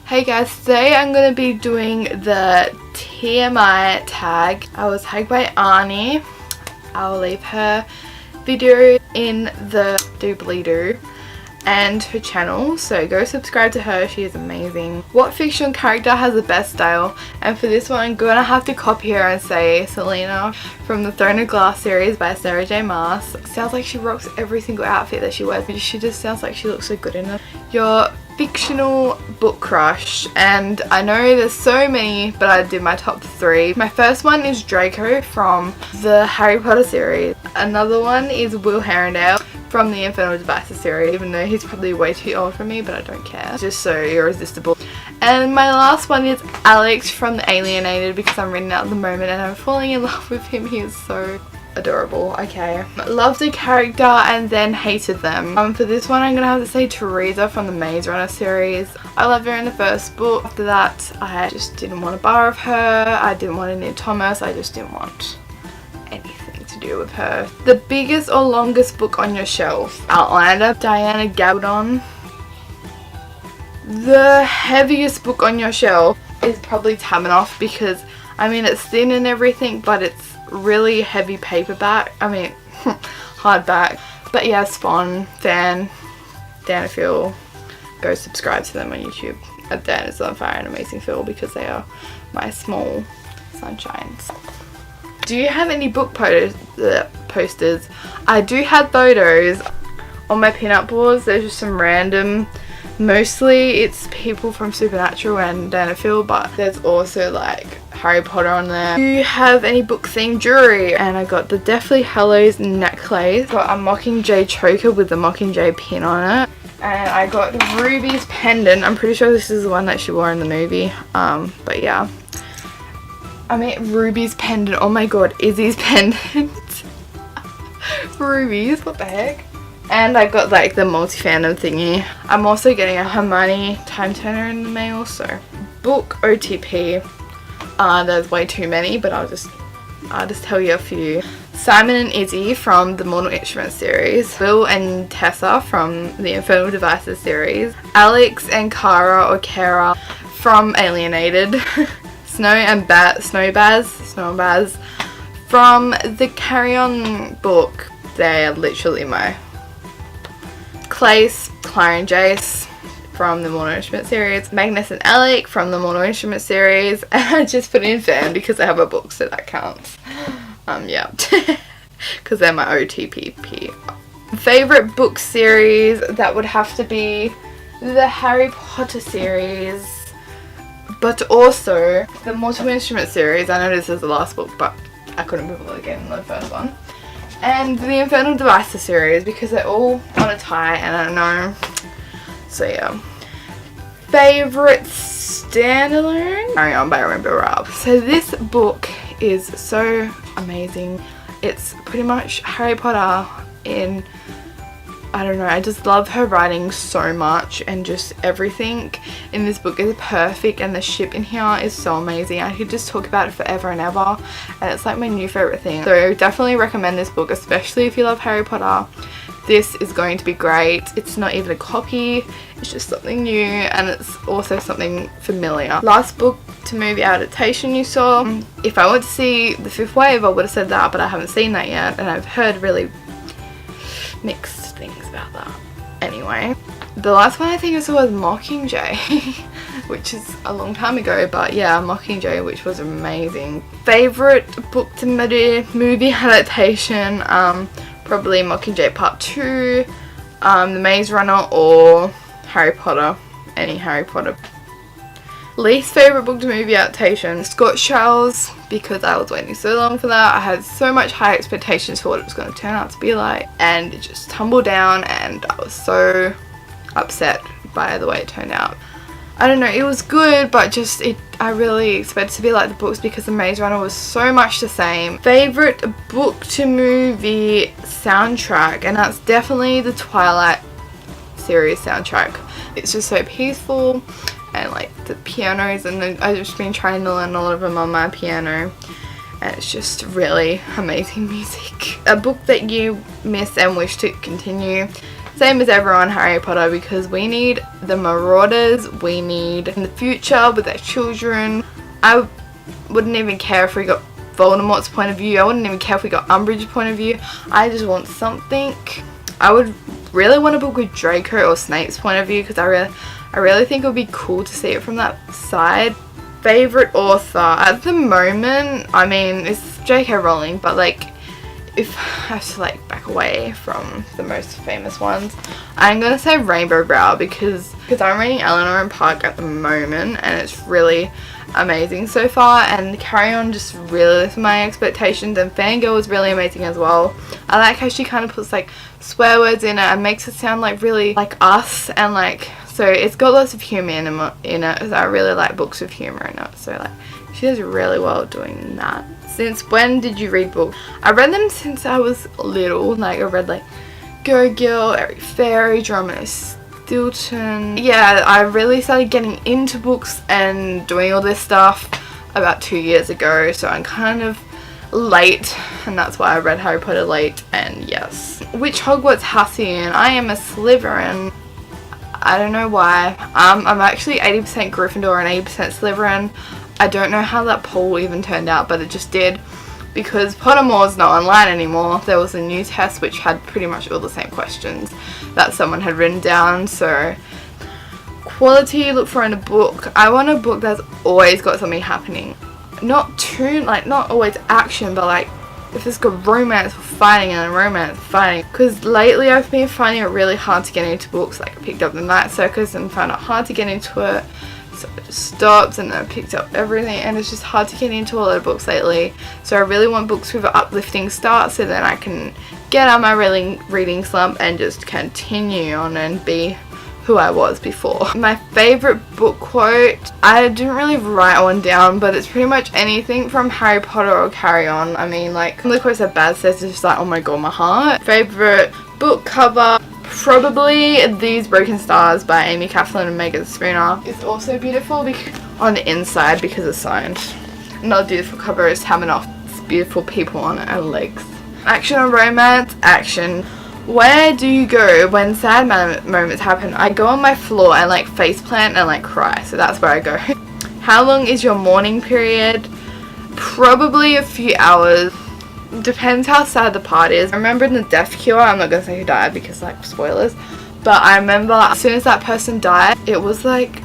Hey guys, today I'm going to be doing the TMI tag. I was tagged by Arnie. I'll leave her video in the doobly-doo and her channel, so go subscribe to her, she is amazing. What fictional character has the best style? And for this one I'm gonna have to copy her and say Selena from the Throne of Glass series by Sarah J Maas. Sounds like she rocks every single outfit that she wears, but she just sounds like she looks so good in it. Your fictional book crush, and I know there's so many, but I did my top 3. My first one is Draco from the Harry Potter series. Another one is Will Herondale from the Infernal Devices series, even though he's probably way too old for me, but I don't care. Just so irresistible. And my last one is Alex from the Alienated, because I'm reading it at the moment and I'm falling in love with him. He is so adorable. Okay, loved a character and then hated them. For this one I'm gonna have to say Teresa from the Maze Runner series. I loved her in the first book. After that I just didn't want a bar of her. I didn't want any Thomas. I just didn't want anything to do with her. The biggest or longest book on your shelf? Outlander, Diana Gabaldon. The heaviest book on your shelf is probably Taminoff, because I mean it's thin and everything, but it's really heavy paperback. I mean hardback. But yeah, Spawn fan, Dan and Phil, go subscribe to them on YouTube. Dan is on Fire and Amazing Phil, because they are my small sunshines. Do you have any book posters? I do have photos on my pinup boards. There's just some random, mostly it's people from Supernatural and Dan and Phil, but there's also like Harry Potter on there. Do you have any book themed jewelry? And I got the Deathly Hallows necklace. Got a Mockingjay choker with the Mockingjay pin on it. And I got Ruby's pendant. I'm pretty sure this is the one that she wore in the movie. But yeah. I mean Ruby's pendant. Oh my god, Izzy's pendant. Ruby's, what the heck? And I got like the multi-fandom thingy. I'm also getting a Hermione time turner in the mail, so. Book OTP. There's way too many, but I'll just tell you a few. Simon and Izzy from the Mortal Instruments series. Will and Tessa from the Infernal Devices series. Alex and Kara or Kara from Alienated. Snow and Baz from the Carry On book. They are literally my Clace, Clara and Jace from the Mortal Instruments series. Magnus and Alec from the Mortal Instruments series. And I just put in fan because I have a book, so that counts. Yeah. Because they're my OTPP. Favorite book series, that would have to be the Harry Potter series, but also the Mortal Instruments series. I know this is the last book, but I couldn't be able to get in the first one. And the Infernal Devices series, because they're all on a tie and I don't know. So yeah. Favorite standalone? Carry On by Rainbow Rub. So this book is so amazing. It's pretty much Harry Potter in, I don't know, I just love her writing so much, and just everything in this book is perfect, and the ship in here is so amazing. I could just talk about it forever and ever, and it's like my new favorite thing. So definitely recommend this book, especially if you love Harry Potter. This is going to be great. It's not even a copy, it's just something new, and it's also something familiar. Last book to movie adaptation you saw. If I went to see The Fifth Wave I would have said that, but I haven't seen that yet, and I've heard really mixed things about that. Anyway, the last one I think I saw was Mockingjay, which is a long time ago, but yeah, Mockingjay, which was amazing. Favorite book to movie adaptation, probably Mockingjay Part 2, The Maze Runner, or Harry Potter, any Harry Potter. Least favourite book to movie adaptation, Scott Charles, because I was waiting so long for that. I had so much high expectations for what it was going to turn out to be like, and it just tumbled down, and I was so upset by the way it turned out. I don't know, it was good, but just I really expected to be like the books, because The Maze Runner was so much the same. Favorite book to movie soundtrack, and that's definitely the Twilight series soundtrack. It's just so peaceful, and like the pianos, and I've just been trying to learn all of them on my piano, and it's just really amazing music. A book that you miss and wish to continue. Same as everyone Harry Potter, because we need the Marauders, we need in the future with their children. I wouldn't even care if we got Voldemort's point of view. I wouldn't even care if we got Umbridge's point of view. I just want something. I would really want a book with Draco or Snape's point of view, because I really think it would be cool to see it from that side. Favorite author at the moment, I mean, it's J.K. Rowling, but like, if I have to like back away from the most famous ones, I'm gonna say Rainbow Brow, because I'm reading Eleanor and Park at the moment, and it's really amazing so far, and Carry On just really lifted my expectations, and Fangirl was really amazing as well. I like how she kind of puts like swear words in it and makes it sound like really like us, and like, so it's got lots of humour in it, because I really like books with humour in it, so like she does really well doing that. Since when did you read books? I read them since I was little. Like, I read like Go Girl, Airy Fairy, Drama Stilton. Yeah, I really started getting into books and doing all this stuff about 2 years ago, so I'm kind of late, and that's why I read Harry Potter late. And yes, which Hogwarts house are you in? I am a Slytherin. I don't know why. I'm actually 80% Gryffindor and 80% Slytherin. I don't know how that poll even turned out, but it just did, because Pottermore's not online anymore. There was a new test which had pretty much all the same questions that someone had written down. So quality you look for in a book. I want a book that's always got something happening. Not too, like, not always action, but like if it's got romance fighting and romance fighting. Because lately I've been finding it really hard to get into books. Like, I picked up The Night Circus and found it hard to get into it. So I just stopped, and then I picked up everything, and it's just hard to get into a lot of books lately. So I really want books with an uplifting start, so then I can get out my reading slump and just continue on and be who I was before. My favourite book quote, I didn't really write one down, but it's pretty much anything from Harry Potter or Carry On. I mean, like, some of the quotes that Baz says is just like, oh my god, my heart. Favourite book cover, probably These Broken Stars by Amy Kathleen and Megan Spooner. It's also beautiful on the inside because it's signed. Another beautiful cover is HAVNT. It's beautiful people on it and legs. Action or romance? Action. Where do you go when sad moments happen? I go on my floor and like faceplant and like cry. So that's where I go. How long is your mourning period? Probably a few hours. Depends how sad the part is. I remember in The Death Cure, I'm not gonna say who died because like spoilers, but I remember as soon as that person died, it was like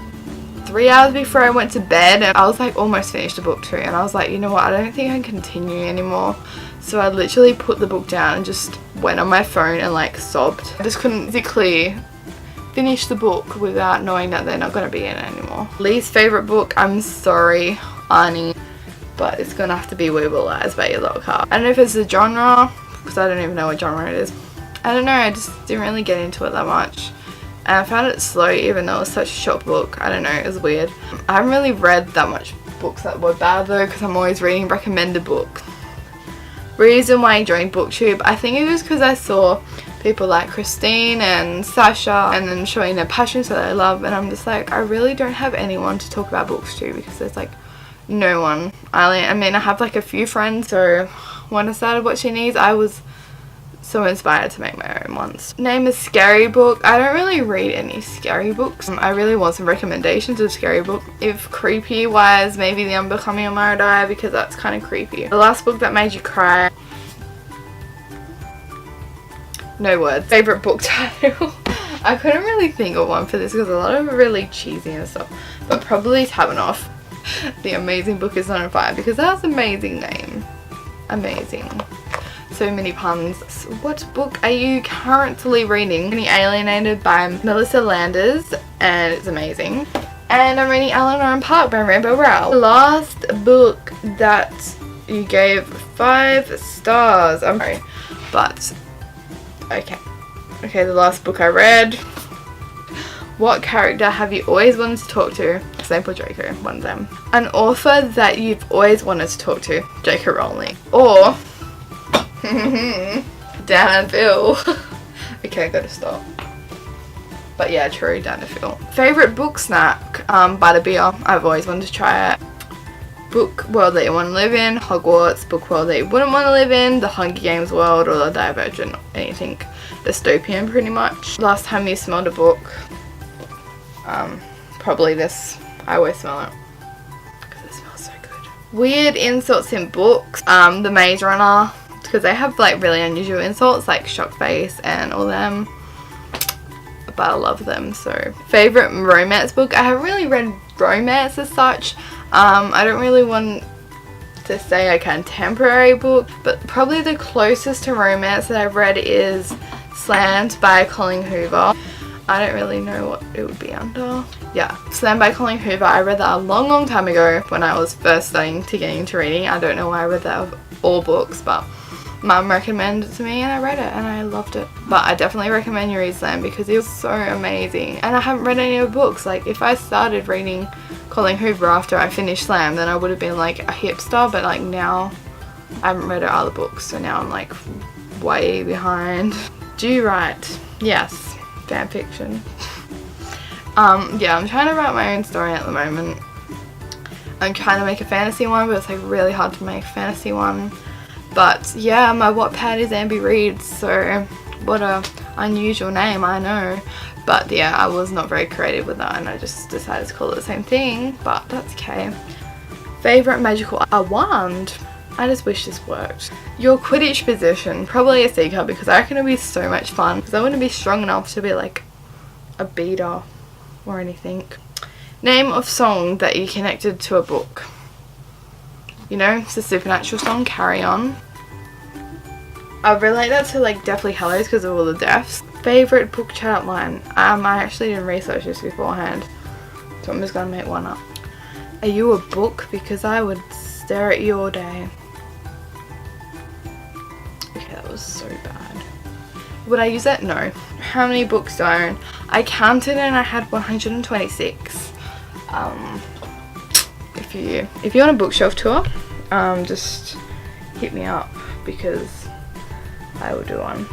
3 hours before I went to bed, and I was like almost finished the book too, and I was like, you know what, I don't think I can continue anymore. So I literally put the book down and just went on my phone and like sobbed. I just couldn't physically finish the book without knowing that they're not going to be in it anymore. Least favourite book, I'm sorry, Arnie, but it's going to have to be We Will Lies by Lockhart. I don't know if it's a genre, because I don't even know what genre it is. I don't know, I just didn't really get into it that much. And I found it slow, even though it was such a short book. I don't know, it was weird. I haven't really read that much books that were bad though, because I'm always reading recommended books. Reason why I joined BookTube, I think it was because I saw people like Christine and Sasha and them showing their passions that I love, and I'm just like, I really don't have anyone to talk about books to, because there's like no one. I mean, I have like a few friends, so when I started watching these, I was so inspired to make my own ones. Name a scary book. I don't really read any scary books. I really want some recommendations of scary book. If creepy wise, maybe The Unbecoming of Mara Dyer, because that's kind of creepy. The last book that made you cry. No words. Favorite book title. I couldn't really think of one for this because a lot of them are really cheesy and stuff. But probably HAVNT. The Amazing Book is on fire, because that's an amazing name. Amazing. So many puns. What book are you currently reading? I'm Alienated by Melissa Landers, and it's amazing. And I'm reading Eleanor and Park by Rainbow Rowell. Last book that you gave 5 stars. I'm sorry, but okay. Okay, the last book I read. What character have you always wanted to talk to? Snape or Draco, one of them. An author that you've always wanted to talk to, J.K. Rowling. Or Dan and Phil. Okay, I gotta stop. But yeah, true, Dan and Phil. Favorite book snack? Butterbeer. I've always wanted to try it. book world that you want to live in, Hogwarts book world that you wouldn't want to live in, the Hunger Games world, or the Divergent, anything dystopian pretty much. Last time you smelled a book, probably this. I always smell it because it smells so good. Weird insults in books, the Maze Runner, because they have like really unusual insults like shock face and all them, but I love them. So favorite romance book, I haven't really read romance as such. I don't really want to say a contemporary book, but probably the closest to romance that I've read is Slammed by Colleen Hoover. I don't really know what it would be under. Yeah, Slammed by Colleen Hoover. I read that a long time ago when I was first starting to get into reading. I don't know why I read that of all books, but Mum recommended it to me and I read it and I loved it. But I definitely recommend you read Slam because it was so amazing. And I haven't read any of the books. Like if I started reading Colleen Hoover after I finished Slam, then I would have been like a hipster, but like now I haven't read her other books, so now I'm like way behind. Do you write? Yes. Fan fiction. Yeah, I'm trying to write my own story at the moment. I'm trying to make a fantasy one, but it's like really hard to make a fantasy one. But yeah, my Wattpad is Ambi Reads, so what a unusual name, I know. But yeah, I was not very creative with that and I just decided to call it the same thing, but that's okay. Favorite magical wand? I just wish this worked. Your Quidditch position, probably a seeker because I reckon it'd be so much fun because I wouldn't be strong enough to be like a beater or anything. Name of song that you connected to a book. You know, it's a supernatural song, Carry On. I relate that to like Deathly Hallows because of all the deaths. Favorite book chat line. I actually didn't research this beforehand, so I'm just gonna make one up. Are you a book? Because I would stare at you all day. Okay, that was so bad. Would I use it? No. How many books do I own? I counted and I had 126. If you want a bookshelf tour, just hit me up because I will do one.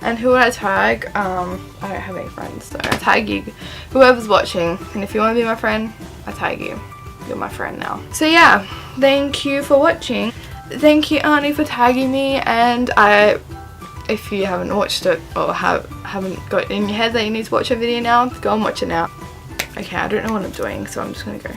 And who would I tag? I don't have any friends, so I tag you, whoever's watching. And if you want to be my friend, I tag you. You're my friend now. So yeah, thank you for watching. Thank you, Auntie, for tagging me. And if you haven't watched it or haven't got it in your head that you need to watch a video now, go and watch it now. Okay, I don't know what I'm doing, so I'm just gonna go.